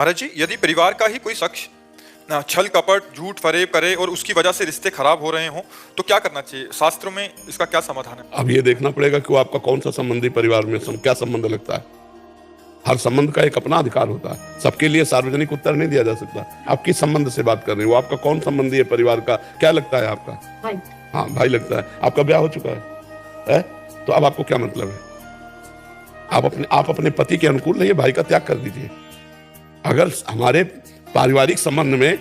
महाराज जी, यदि परिवार का ही कोई शख्स छल कपट झूठ फरेब करे और उसकी वजह से रिश्ते खराब हो रहे हों तो क्या करना चाहिए? शास्त्रों में इसका क्या समाधान है? अब ये देखना पड़ेगा कि वो आपका कौन सा संबंधी परिवार में क्या संबंध लगता है। हर संबंध का एक अपना अधिकार होता है, सबके लिए सार्वजनिक उत्तर नहीं दिया जा सकता। आप किस संबंध से बात कर रहे हो? वो आपका कौन संबंधी है परिवार का? क्या लगता है आपका? भाई। हाँ, भाई लगता है। आपका ब्याह हो चुका है? तो अब आपको क्या मतलब है? आप अपने पति के अनुकूल रहिए, भाई का त्याग कर दीजिए। अगर हमारे पारिवारिक संबंध में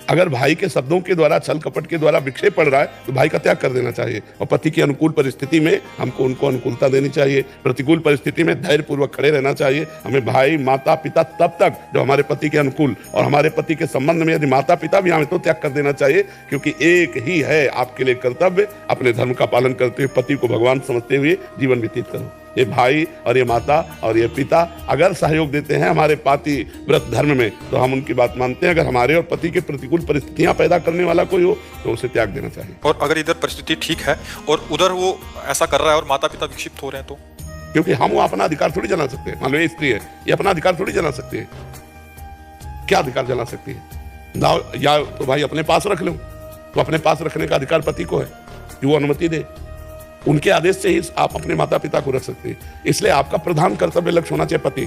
अगर भाई के शब्दों के द्वारा, छल कपट के द्वारा विक्षेप पड़ रहा है तो भाई का त्याग कर देना चाहिए और पति की अनुकूल परिस्थिति में हमको उनको अनुकूलता देनी चाहिए। प्रतिकूल परिस्थिति में धैर्य पूर्वक खड़े रहना चाहिए। हमें भाई माता पिता तब तक जो हमारे पति के अनुकूल, और हमारे पति के संबंध में यदि माता पिता भी हमें तो त्याग कर देना चाहिए, क्योंकि एक ही है आपके लिए कर्तव्य, अपने धर्म का पालन करते हुए पति को भगवान समझते हुए जीवन व्यतीत करो। ये भाई और ये माता और ये पिता अगर सहयोग देते हैं हमारे पाति व्रत धर्म में तो हम उनकी बात मानते हैं। अगर हमारे और पति के प्रतिकूल परिस्थितियां पैदा करने वाला कोई हो तो उसे त्याग देना चाहिए। और अगर इधर परिस्थिति ठीक है और उधर वो ऐसा कर रहा है और माता पिता विक्षिप्त हो रहे हैं तो? क्योंकि हम वो अपना अधिकार थोड़ी जला सकते हैं। मान लो ये स्त्री है, ये अपना अधिकार थोड़ी जला सकती है। क्या अधिकार जला सकती है? या तो भाई अपने पास रख लो, तो अपने पास रखने का अधिकार पति को है कि वो अनुमति दे। उनके आदेश से ही आप अपने माता पिता को रख सकते हैं। इसलिए आपका प्रधान कर्तव्य लक्ष्य होना चाहिए पति।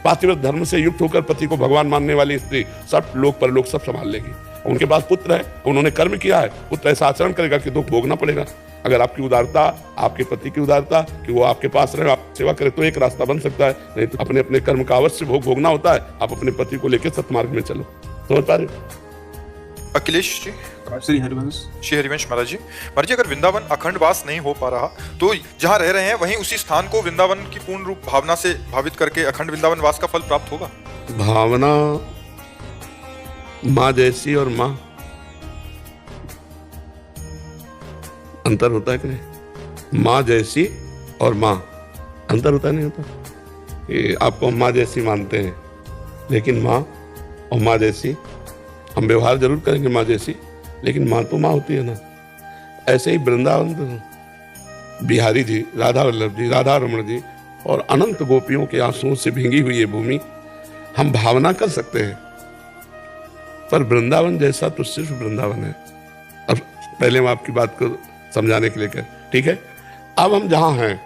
पातिव्रत धर्म से युक्त होकर पति को भगवान मानने वाली स्त्री सब लोक परलोक सब संभाल लेगी। उनके पास पुत्र है, उन्होंने कर्म किया है, पुत्र ऐसा आचरण करेगा कि दुख भोगना पड़ेगा। अगर आपकी उदारता, आपके पति की उदारता कि वो आपके पास रहे, आप सेवा करे, तो एक रास्ता बन सकता है। नहीं तो अपने अपने कर्म का अवश्य भोग भोगना होता है। आप अपने पति को लेकर सतमार्ग में चलो। समझ पा रहे? अखिलेश जी, श्री हरिवंश महाराज जी, अगर वृंदावन अखंड वास नहीं हो पा रहा तो जहाँ रह रहे हैं वहीं उसी स्थान को वृंदावन की पूर्ण रूप भावना से भावित करके अखंड वृंदावन वास का फल प्राप्त होगा। भावना माँ जैसी और माँ अंतर होता है कि नहीं? माँ जैसी और माँ अंतर होता नहीं होता? ये आपको हम माँ जैसी मानते हैं, लेकिन माँ और माँ जैसी हम व्यवहार जरूर करेंगे माँ जैसी, लेकिन माँ तो माँ होती है ना। ऐसे ही वृंदावन तो बिहारी जी, राधा वल्लभ जी, राधा रमण जी और अनंत गोपियों के आंसुओं से भींगी हुई ये भूमि, हम भावना कर सकते हैं, पर वृंदावन जैसा तो सिर्फ वृंदावन है। अब पहले मैं आपकी बात को समझाने के लिए कह, ठीक है? अब हम जहाँ हैं,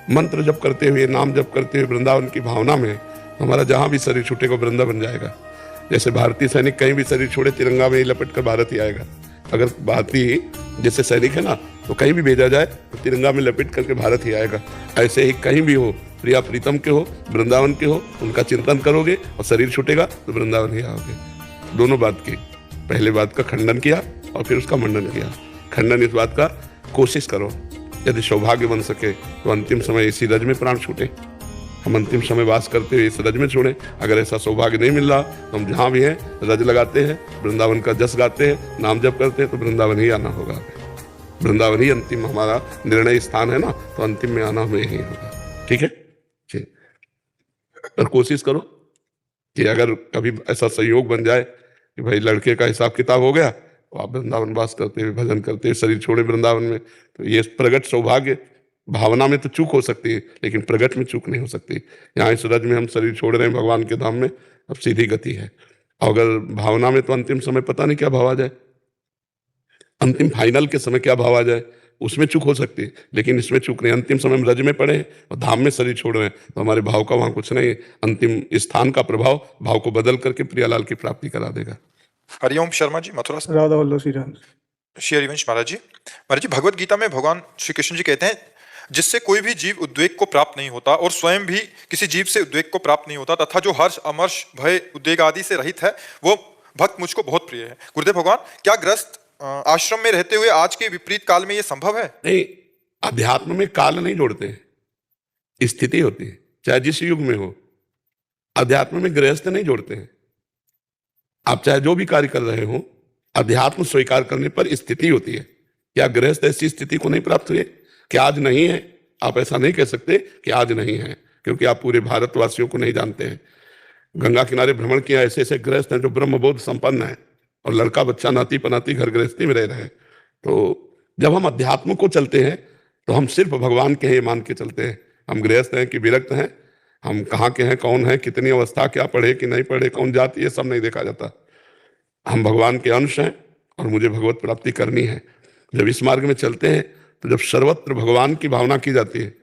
मंत्र जप करते हुए, नाम जप करते हुए वृंदावन की भावना में, हमारा जहाँ भी शरीर छूटेगा वृंदावन जाएगा। जैसे भारतीय सैनिक कहीं भी शरीर छोड़े तिरंगा में ही लपेट कर भारत ही आएगा। अगर भारतीय जैसे सैनिक है ना, तो कहीं भी भेजा जाए तो तिरंगा में लपेट करके भारत ही आएगा। ऐसे ही कहीं भी हो, प्रिया प्रीतम के हो, वृंदावन के हो, उनका चिंतन करोगे और शरीर छूटेगा तो वृंदावन ही आओगे। दोनों बात की, पहले बात का खंडन किया और फिर उसका मंडन किया। खंडन इस बात का, कोशिश करो यदि सौभाग्य बन सके तो अंतिम समय इसी रज में प्राण छूटे, हम अंतिम समय वास करते हुए इस रज में छोड़ें। अगर ऐसा सौभाग्य नहीं मिल रहा तो हम जहाँ भी हैं रज लगाते हैं, वृंदावन का जस गाते हैं, नाम जप करते हैं, तो वृंदावन ही आना होगा। वृंदावन ही अंतिम हमारा निर्णय स्थान है ना, तो अंतिम में आना हमें ही होगा। ठीक है? ठीक। पर कोशिश करो कि अगर कभी ऐसा संयोग बन जाए कि भाई लड़के का हिसाब किताब हो गया तो आप वृंदावन वास करते हुए, भजन करते हुए शरीर छोड़े वृंदावन में, तो ये प्रगट सौभाग्य। भावना में तो चूक हो सकती है, लेकिन प्रगट में चूक नहीं हो सकती। यहाँ इस रज में हम शरीर छोड़ रहे हैं भगवान के धाम में, अब सीधी गति है। और अगर भावना में तो अंतिम समय पता नहीं क्या भाव आ जाए, अंतिम फाइनल के समय क्या भाव आ जाए, उसमें चूक हो सकती है, लेकिन इसमें चूक नहीं। अंतिम समय हम रज में पड़े हैं और धाम में शरीर छोड़ रहे हैं, तो हमारे भाव का वहां कुछ नहीं है। अंतिम स्थान का प्रभाव भाव को बदल करके प्रियालाल की प्राप्ति करा देगा। हरिओम शर्मा जी, मथुरा से। राधा वल्लभ श्री राम। श्री हरिवंश महाराज जी, भगवत गीता में भगवान श्री कृष्ण जी कहते हैं, जिससे कोई भी जीव उद्वेग को प्राप्त नहीं होता और स्वयं भी किसी जीव से उद्वेग को प्राप्त नहीं होता, तथा जो हर्ष अमर्ष भय उद्वेग आदि से रहित है, वो भक्त मुझको बहुत प्रिय है। गुरुदेव भगवान, क्या ग्रस्त आश्रम में रहते हुए आज के विपरीत काल में ये संभव है? नहीं, अध्यात्म में काल नहीं जोड़ते, स्थिति होती है, चाहे जिस युग में हो। अध्यात्म में गृहस्थ नहीं जोड़ते हैं। आप चाहे जो भी कार्य कर रहे हो, अध्यात्म स्वीकार करने पर स्थिति होती है। क्या गृहस्थ ऐसी स्थिति को नहीं प्राप्त हुए कि आज नहीं है? आप ऐसा नहीं कह सकते कि आज नहीं है, क्योंकि आप पूरे भारतवासियों को नहीं जानते हैं। गंगा किनारे भ्रमण किया, ऐसे ऐसे गृहस्थ हैं जो ब्रह्मबोध संपन्न है और लड़का बच्चा नाती पनाती घर गृहस्थी में रह रहे हैं। तो जब हम अध्यात्म को चलते हैं तो हम सिर्फ भगवान के ही मान के चलते हैं। हम गृहस्थ हैं कि विरक्त हैं, हम कहाँ के हैं, कौन है, कितनी अवस्था, क्या पढ़े कि नहीं पढ़े, कौन जाति, ये सब नहीं देखा जाता। हम भगवान के अंश हैं और मुझे भगवत प्राप्ति करनी है। जब इस मार्ग में चलते हैं तो जब सर्वत्र भगवान की भावना की जाती है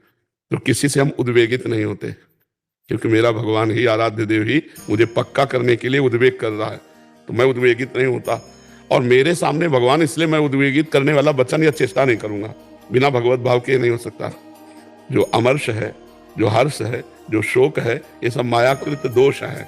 तो किसी से हम उद्वेगित नहीं होते, क्योंकि मेरा भगवान ही, आराध्य देव ही मुझे पक्का करने के लिए उद्वेग कर रहा है, तो मैं उद्वेगित नहीं होता। और मेरे सामने भगवान, इसलिए मैं उद्वेगित करने वाला वचन या चेष्टा नहीं करूंगा। बिना भगवत भाव के नहीं हो सकता। जो अमर्ष है, जो हर्ष है, जो शोक है, ये सब मायाकृत दोष है।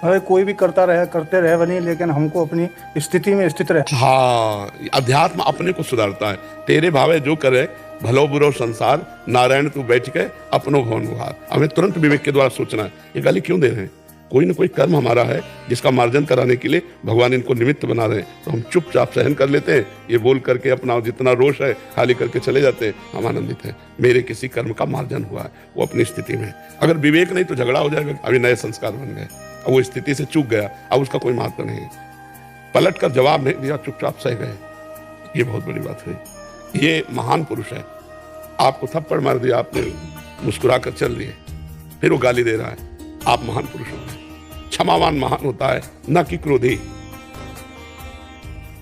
अरे कोई भी करते रहे बनी, लेकिन हमको अपनी स्थिति में स्थित रहे। हाँ, अध्यात्म अपने को सुधारता है। तेरे भावे जो करे भलो बुरो संसार, नारायण तू बैठ के अपनो भवन उहार। हमें तुरंत विवेक के द्वारा सोचना है, ये गाली क्यों दे रहे हैं? कोई ना कोई कर्म हमारा है जिसका मार्जन कराने के लिए भगवान इनको निमित्त बना रहे हैं, तो हम चुपचाप सहन कर लेते हैं। ये बोल करके अपना जितना रोष है खाली करके चले जाते हैं। हम आनंदित हैं, मेरे किसी कर्म का मार्जन हुआ है, वो अपनी स्थिति में। अगर विवेक नहीं तो झगड़ा हो जाएगा। अभी नए संस्कार बन गए, अब वो स्थिति से चूक गया, अब उसका कोई महत्व नहीं। पलट कर जवाब नहीं दिया, चुपचाप सह गए, ये बहुत बड़ी बात है। ये महान पुरुष है। आपको थप्पड़ मार दिया, आपने मुस्कुरा कर चल दिए, फिर वो गाली दे रहा है, आप महान पुरुष हो। क्षमावान महान होता है, न कि क्रोधी।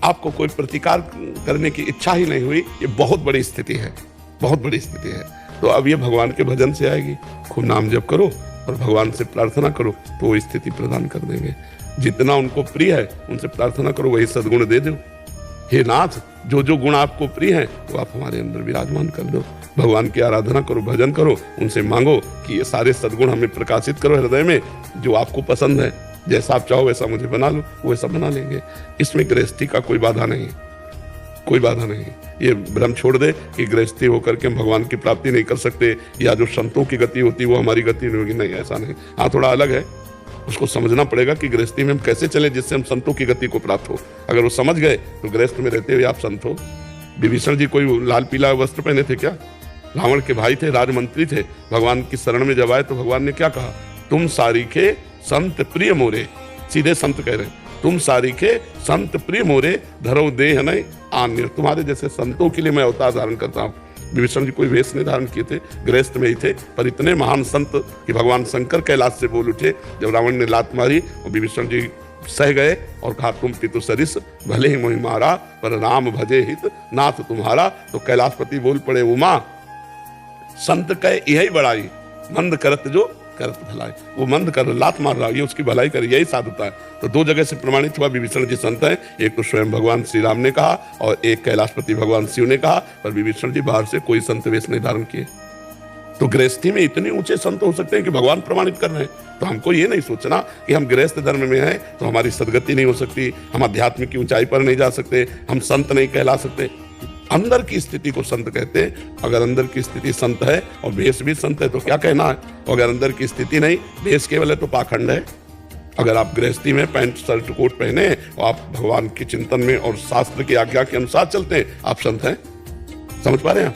आपको कोई प्रतिकार करने की इच्छा ही नहीं हुई, ये बहुत बड़ी स्थिति है, बहुत बड़ी स्थिति है। तो अब ये भगवान के भजन से आएगी। खूब नाम जप करो और भगवान से प्रार्थना करो तो वो स्थिति प्रदान कर देंगे। जितना उनको प्रिय है उनसे प्रार्थना करो, वही सद्गुण दे दो। हे नाथ, जो जो गुण आपको प्रिय है वो आप हमारे अंदर विराजमान कर दो। भगवान की आराधना करो, भजन करो, उनसे मांगो कि ये सारे सद्गुण हमें प्रकाशित करो हृदय में, जो आपको पसंद है। जैसा आप चाहो वैसा मुझे बना लो, वैसा बना लेंगे। इसमें गृहस्थी का कोई बाधा नहीं, कोई बाधा नहीं। ये भ्रम छोड़ दे कि गृहस्थी होकर के हम भगवान की प्राप्ति नहीं कर सकते, या जो संतों की गति होती है वो हमारी गति नहीं होगी। नहीं, ऐसा नहीं। हाँ, थोड़ा अलग है, उसको समझना पड़ेगा कि गृहस्थी में हम कैसे चले जिससे हम संतों की गति को प्राप्त हो। अगर वो समझ गए तो गृहस्थ में रहते हुए आप संत हो। विभीषण जी कोई लाल पीला वस्त्र पहने थे क्या? रावण के भाई थे, राजमंत्री थे। भगवान की शरण में जब आए तो भगवान ने क्या कहा? तुम सारीखे संत प्रिय मोरे। सीधे संत कह रहे हैं, तुम सारीखे संत प्रिय मोरे, धरो देह नहीं आन्य। तुम्हारे जैसे संतों के लिए मैं अवतार धारण करता हूँ। विभीषण जी कोई वेश नहीं धारण किए थे, गृहस्थ में ही थे, पर इतने महान संत कि भगवान शंकर कैलाश से बोल उठे जब रावण ने लात मारी और विभीषण जी सह गए और कहा, तुम पितु सरिस भले ही मोहि मारा, पर राम भजे हित नाथ तुम्हारा। तो कैलाशपति बोल पड़े, उमा संत कह यही बड़ाई, मंद करत जो करत भलाई। वो मंद कर लात मार रहा है, ये उसकी भलाई करे, यही साधुता है। तो दो जगह से प्रमाणित हुआ विभीषण जी संत हैं। एक तो स्वयं भगवान श्री राम ने कहा और एक कैलाशपति भगवान शिव ने कहा, पर विभीषण जी बाहर से कोई संत वेश नहीं धारण किए। तो गृहस्थी में इतने ऊंचे संत हो सकते हैं कि भगवान प्रमाणित कर रहे हैं। तो हमको ये नहीं सोचना कि हम गृहस्थ धर्म में हैं तो हमारी सदगति नहीं हो सकती, हम आध्यात्मिक की ऊंचाई पर नहीं जा सकते, हम संत नहीं कहला सकते। अंदर की स्थिति को संत कहते हैं। अगर अंदर की स्थिति संत है और भेष भी संत है तो क्या कहना है? अगर अंदर की स्थिति नहीं, भेष केवल है तो पाखंड है। अगर आप गृहस्थी में पैंट शर्ट कोट पहने और आप भगवान के चिंतन में और शास्त्र की आज्ञा के अनुसार चलते हैं, आप संत हैं। समझ पा रहे हैं?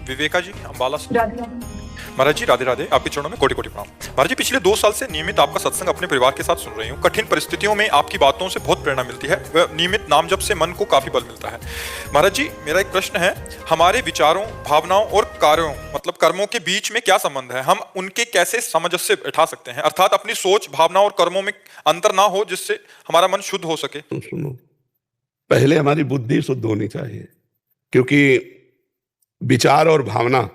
विवेका जी अम्बाला से। महाराज जी राधे राधे, आपके चरणों में कोटि कोटि प्रणाम। महाराज जी पिछले 2 साल से नियमित आपका सत्संग अपने परिवार के साथ सुन रही हूँ। कठिन परिस्थितियों में आपकी बातों से बहुत प्रेरणा मिलती है व नियमित नाम जप से मन को काफी बल मिलता है। महाराज जी मेरा एक प्रश्न है, हमारे विचारों, भावनाओं और कार्यों मतलब कर्मों के बीच में क्या संबंध है? हम उनके कैसे सामंजस्य बैठा सकते हैं, अर्थात अपनी सोच, भावना और कर्मों में अंतर ना हो जिससे हमारा मन शुद्ध हो सके? तो सुनो, पहले हमारी बुद्धि शुद्ध होनी चाहिए, क्योंकि विचार और भावना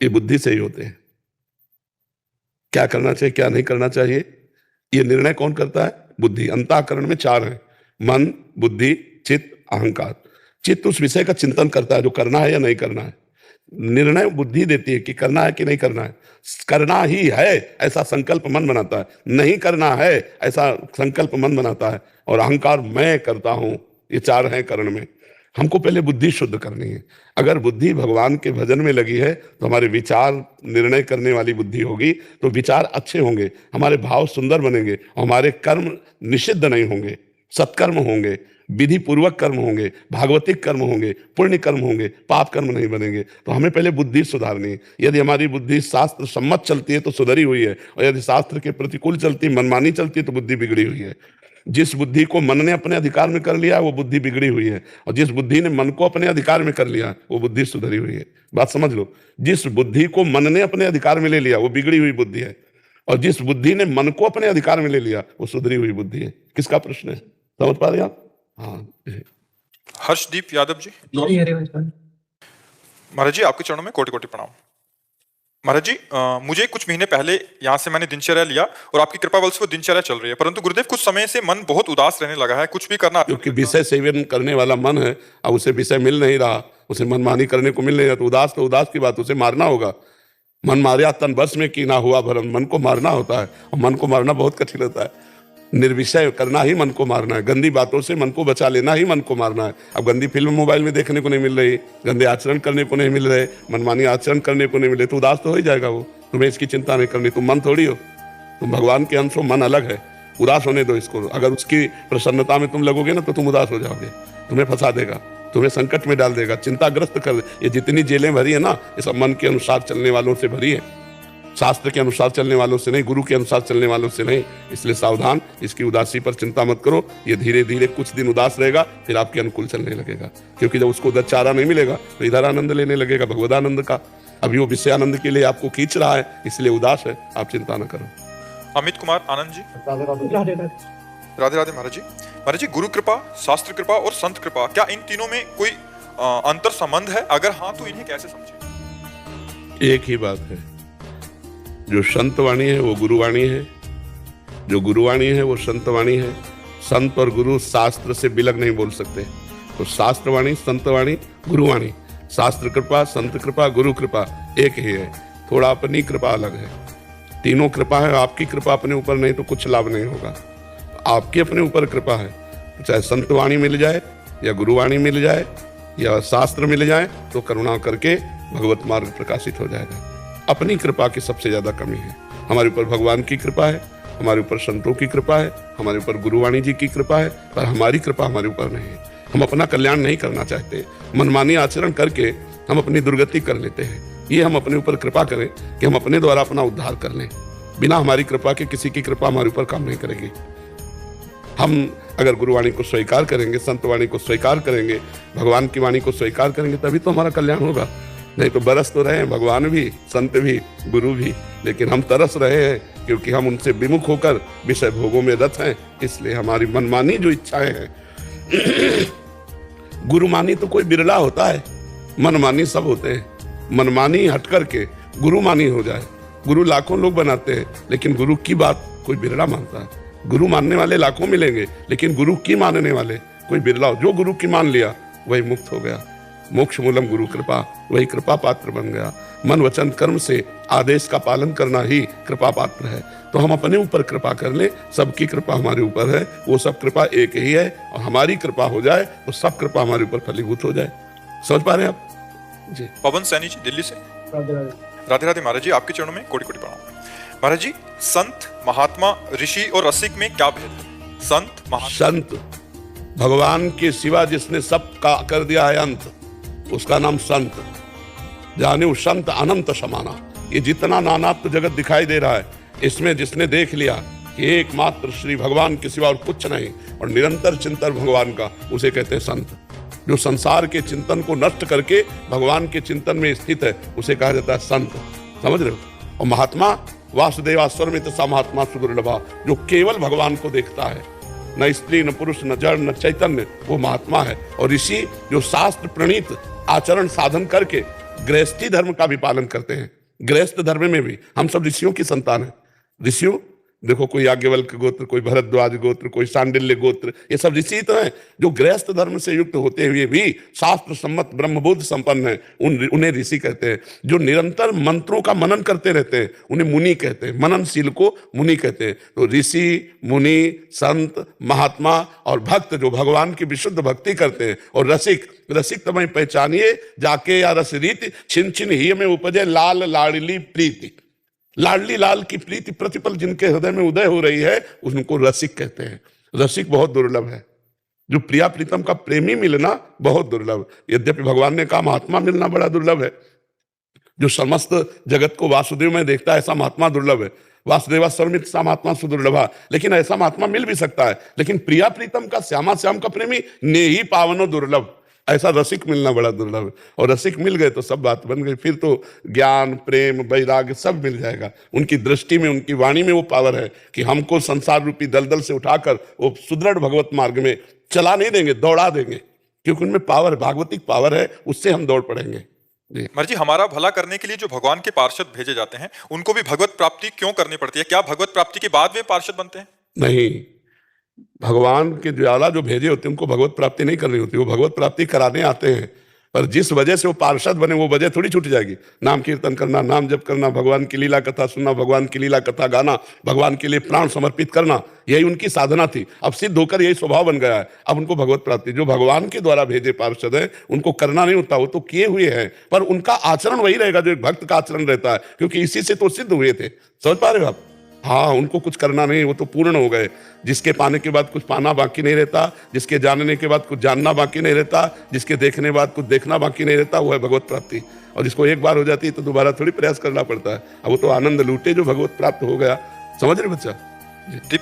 ये बुद्धि से ही होते हैं। क्या करना चाहिए, क्या नहीं करना चाहिए, ये निर्णय कौन करता है? बुद्धि। अंतःकरण में 4 है, मन, बुद्धि, चित्त, अहंकार। चित्त उस विषय का चिंतन करता है जो करना है या नहीं करना है। निर्णय बुद्धि देती है कि करना है कि नहीं करना है। करना ही है ऐसा संकल्प मन बनाता है, नहीं करना है ऐसा संकल्प मन बनाता है। और अहंकार मैं करता हूं, ये 4 हैं करण में। हमको पहले बुद्धि शुद्ध करनी है। अगर बुद्धि भगवान के भजन में लगी है तो हमारे विचार निर्णय करने वाली बुद्धि होगी, तो विचार अच्छे होंगे, हमारे भाव सुंदर बनेंगे, हमारे कर्म निषिद्ध नहीं होंगे, सत्कर्म होंगे, विधि पूर्वक कर्म होंगे, भागवतिक कर्म होंगे, पुण्य कर्म होंगे, पाप कर्म नहीं बनेंगे। तो हमें पहले बुद्धि सुधारनी है। यदि हमारी बुद्धि शास्त्र सम्मत चलती है तो सुधरी हुई है, और यदि शास्त्र के प्रतिकूल चलती, मनमानी चलती है तो बुद्धि बिगड़ी हुई है। जिस बुद्धि को मन ने अपने अधिकार में कर लिया वो बुद्धि बिगड़ी हुई है, और जिस बुद्धि ने मन को अपने अधिकार में कर लिया वो बुद्धि सुधरी हुई है। बात समझ लो, जिस बुद्धि को मन ने अपने अधिकार में ले लिया वो बिगड़ी हुई बुद्धि है, और जिस बुद्धि ने मन को अपने अधिकार में ले लिया वो सुधरी हुई बुद्धि है। किसका प्रश्न है, समझ पा रहे आप? हाँ। हर्षदीप यादव जी। महाराज जी आपके चरणों में कोटि कोटि प्रणाम। महाराज जी मुझे कुछ महीने पहले यहाँ से मैंने दिनचर्या लिया और आपकी कृपा बल से वो दिनचर्या चल रही है, परंतु गुरुदेव कुछ समय से मन बहुत उदास रहने लगा है, कुछ भी करना, क्योंकि विषय सेवन करने वाला मन है, अब उसे विषय मिल नहीं रहा, उसे मनमानी करने को मिल नहीं रहा, तो उदास की बात, उसे मारना होगा। मन मारिया तन बस में की ना हुआ भरम, मन को मारना होता है, और मन को मारना बहुत कठिन होता है। निर्विषय करना ही मन को मारना है, गंदी बातों से मन को बचा लेना ही मन को मारना है। अब गंदी फिल्म मोबाइल में देखने को नहीं मिल रही, गंदे आचरण करने को नहीं मिल रहे, मनमानी आचरण करने को नहीं मिले, तो उदास तो हो ही जाएगा वो। तुम्हें इसकी चिंता नहीं करनी, तुम मन थोड़ी हो, तुम भगवान के अंश हो, मन अलग है। उदास होने दो इसको, अगर उसकी प्रसन्नता में तुम लगोगे ना तो तुम उदास हो जाओगे, तुम्हें फंसा देगा, तुम्हें संकट में डाल देगा, चिंताग्रस्त कर दे। ये जितनी जेलें भरी है ना, ये सब मन के अनुसार चलने वालों से भरी है, शास्त्र के अनुसार चलने वालों से नहीं, गुरु के अनुसार चलने वालों से नहीं। इसलिए सावधान, इसकी उदासी पर चिंता मत करो। ये धीरे धीरे कुछ दिन उदास रहेगा, फिर आपके अनुकूल चलने लगेगा, क्योंकि जब उसको उधर चारा नहीं मिलेगा तो इधर आनंद लेने लगेगा, भगवदानंद का। अभी वो विषय आनंद के लिए आपको खींच रहा है, इसलिए उदास है, आप चिंता न करो। अमित कुमार आनंद जी। राधे राधे महाराज जी। महाराज जी गुरु कृपा, शास्त्र कृपा और संत कृपा, क्या इन तीनों में कोई अंतर संबंध है? अगर हाँ तो इन्हें कैसे समझे? एक ही बात है, जो संत वाणी है वो गुरुवाणी है, जो गुरुवाणी है वो संत वाणी है। संत और गुरु शास्त्र से बिलग नहीं बोल सकते, तो शास्त्र वाणी, संत वाणी, गुरुवाणी। शास्त्र कृपा, संत कृपा, गुरु कृपा एक ही है, थोड़ा अपनी कृपा अलग है। तीनों कृपा है, आपकी कृपा अपने ऊपर नहीं तो कुछ लाभ नहीं होगा। आपकी अपने ऊपर कृपा है, चाहे संत वाणी मिल जाए या गुरुवाणी मिल जाए या शास्त्र मिल जाए, तो करुणा करके भगवत मार्ग प्रकाशित हो जाएगा। अपनी कृपा की सबसे ज्यादा कमी है। हमारे ऊपर भगवान की कृपा है, हमारे ऊपर संतों की कृपा है, हमारे ऊपर गुरुवाणी जी की कृपा है, पर हमारी कृपा हमारे ऊपर नहीं है। हम अपना कल्याण नहीं करना चाहते, मनमानी आचरण करके हम अपनी दुर्गति कर लेते हैं। ये हम अपने ऊपर कृपा करें कि हम अपने द्वारा अपना उद्धार कर लें। बिना हमारी कृपा के किसी की कृपा हमारे ऊपर काम नहीं करेगी। हम अगर गुरुवाणी को स्वीकार करेंगे, संत वाणी को स्वीकार करेंगे, भगवान की वाणी को स्वीकार करेंगे, तभी तो हमारा कल्याण होगा। नहीं तो बरस तो रहे हैं भगवान भी, संत भी, गुरु भी, लेकिन हम तरस रहे हैं क्योंकि हम उनसे विमुख होकर विषय भोगों में रत हैं। इसलिए हमारी मनमानी जो इच्छाएं हैं, गुरुमानी तो कोई बिरला होता है, मनमानी सब होते हैं। मनमानी हट करके गुरुमानी हो जाए। गुरु लाखों लोग बनाते हैं, लेकिन गुरु की बात कोई बिरला मानता है। गुरु मानने वाले लाखों मिलेंगे, लेकिन गुरु की मानने वाले कोई बिरला हो। जो गुरु की मान लिया वही मुक्त हो गया। मोक्ष मूलम गुरु कृपा, वही कृपा पात्र बन गया। मन वचन कर्म से आदेश का पालन करना ही कृपा पात्र है। तो हम अपने ऊपर कृपा कर ले, सबकी कृपा हमारे ऊपर है, वो सब कृपा एक ही है, और हमारी कृपा हो जाए तो सब कृपा हमारे ऊपर फलीभूत हो जाए। समझ पा रहे हैं आप जी? पवन सैनी जी दिल्ली से। राधे राधे महाराज जी, आपके चरणों में कोटि कोटि प्रणाम। महाराज जी संत, महात्मा, ऋषि और रसिक में क्या भेद है? संत भगवान के सिवा जिसने सब का कर दिया है अंत, उसका नाम संत। जाने संत अनंत समाना। ये जितना नानात्व जगत दिखाई दे रहा है, इसमें जिसने देख लिया कि एकमात्र श्री भगवान के सिवा और कुछ नहीं, और निरंतर चिंतन भगवान का, उसे कहते हैं संत। जो संसार के चिंतन को नष्ट करके भगवान के चिंतन में स्थित है, उसे कहा जाता है संत। समझ रहे हो? और महात्मा, वासुदेवास्वर में तथा महात्मा सुदुर्लभा, जो केवल भगवान को देखता है, न स्त्री न पुरुष न जड़ न चैतन्य, वो महात्मा है। और ऋषि जो शास्त्र प्रणीत आचरण साधन करके गृहस्थी धर्म का भी पालन करते हैं। गृहस्थ धर्म में भी हम सब ऋषियों की संतान है। ऋषियों देखो, कोई याज्ञवल्क्य गोत्र, कोई भरद्वाज गोत्र, कोई सांडिल्य गोत्र, ये सब ऋषि तो हैं जो गृहस्थ धर्म से युक्त होते हुए भी शास्त्र सम्मत ब्रह्मबोध संपन्न है। उन्हें ऋषि कहते हैं। जो निरंतर मंत्रों का मनन करते रहते हैं, उन्हें मुनि कहते हैं। मननशील को मुनि कहते हैं। तो ऋषि, मुनि, संत, महात्मा और भक्त जो भगवान की विशुद्ध भक्ति करते हैं, और रसिक तुम्हें पहचानिए जाके या रस रीति, छिन छिन ही में उपजे लाल लाडली प्रीति। लाडली लाल की प्रीति प्रतिपल जिनके हृदय में उदय हो रही है, उनको रसिक कहते हैं। रसिक बहुत दुर्लभ है। जो प्रिया प्रीतम का प्रेमी मिलना बहुत दुर्लभ। यद्यपि भगवान ने कहा महात्मा मिलना बड़ा दुर्लभ है। जो समस्त जगत को वासुदेव में देखता है, ऐसा महात्मा दुर्लभ है। वासुदेवा सर्वमित सा महात्मा सुदुर्लभा, लेकिन ऐसा महात्मा मिल भी सकता है, लेकिन प्रिया प्रीतम का श्यामा श्याम का प्रेमी ने ही पावनो दुर्लभ, ऐसा रसिक मिलना बड़ा दुर्लभ है। और रसिक मिल गए तो सब बात बन गई, फिर तो ज्ञान प्रेम वैराग्य सब मिल जाएगा। उनकी दृष्टि में, उनकी वाणी में वो पावर है कि हमको संसार रूपी दलदल से उठाकर वो सुदृढ़ भगवत मार्ग में चला नहीं देंगे, दौड़ा देंगे, क्योंकि उनमें पावर, भागवतिक पावर है, उससे हम दौड़ पड़ेंगे। महाराज जी, हमारा भला करने के लिए जो भगवान के पार्षद भेजे जाते हैं उनको भी भगवत प्राप्ति क्यों करनी पड़ती है? क्या भगवत प्राप्ति के बाद वे पार्षद बनते हैं? नहीं, भगवान के द्वारा जो भेजे होते हैं उनको भगवत प्राप्ति नहीं करनी होती, वो भगवत प्राप्ति कराने आते हैं। पर जिस वजह से वो पार्षद बने वो वजह थोड़ी छूट जाएगी। नाम कीर्तन करना, नाम जप करना, भगवान की लीला कथा सुनना, भगवान की लीला कथा गाना, भगवान के लिए प्राण समर्पित करना, यही उनकी साधना थी। अब सिद्ध होकर यही स्वभाव बन गया है, अब उनको भगवत प्राप्ति। जो भगवान के द्वारा भेजे पार्षद है उनको करना नहीं होता, वो तो किए हुए हैं, पर उनका आचरण वही रहेगा जो एक भक्त का आचरण रहता है, क्योंकि इसी से तो सिद्ध हुए थे। समझ पा रहे हो आप? हाँ, उनको कुछ करना नहीं, वो तो पूर्ण हो गए। जिसके पाने के बाद कुछ पाना बाकी नहीं रहता, जिसके जानने के बाद कुछ जानना बाकी नहीं रहता, जिसके देखने के बाद कुछ देखना बाकी नहीं रहता, वो है भगवत प्राप्ति। और जिसको एक बार हो जाती है तो दोबारा थोड़ी प्रयास करना पड़ता है। अब वो तो आनंद लूटे जो भगवत प्राप्त हो गया। समझ रहे बच्चा? दीप